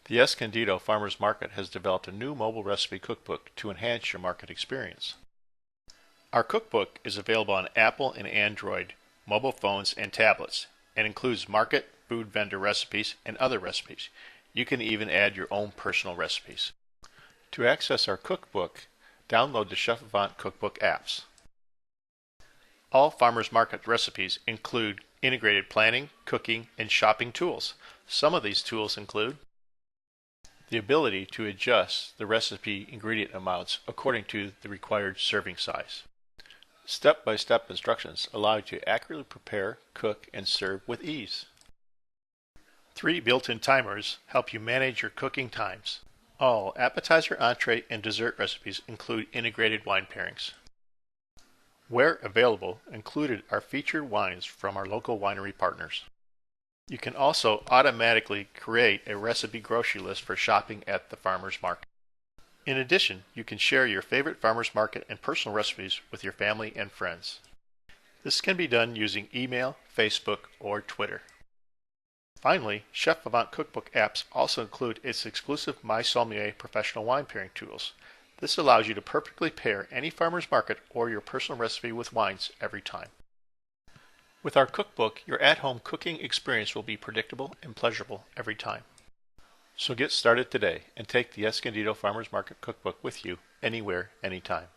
The Escondido Farmers Market has developed a new mobile recipe cookbook to enhance your market experience. Our cookbook is available on Apple and Android mobile phones and tablets and includes market, food vendor recipes, and other recipes. You can even add your own personal recipes. To access our cookbook, download the Chef Avant cookbook apps. All farmers market recipes include integrated planning, cooking, and shopping tools. Some of these tools include the ability to adjust the recipe ingredient amounts according to the required serving size. Step-by-step instructions allow you to accurately prepare, cook, and serve with ease. 3 built-in timers help you manage your cooking times. All appetizer, entree, and dessert recipes include integrated wine pairings. Where available, included are featured wines from our local winery partners. You can also automatically create a recipe grocery list for shopping at the farmers market. In addition, you can share your favorite farmers market and personal recipes with your family and friends. This can be done using email, Facebook, or Twitter. Finally, Chef Avant cookbook apps also include its exclusive My Sommelier professional wine pairing tools. This allows you to perfectly pair any farmer's market or your personal recipe with wines every time. With our cookbook, your at-home cooking experience will be predictable and pleasurable every time. So get started today and take the Escondido Farmers Market Cookbook with you anywhere, anytime.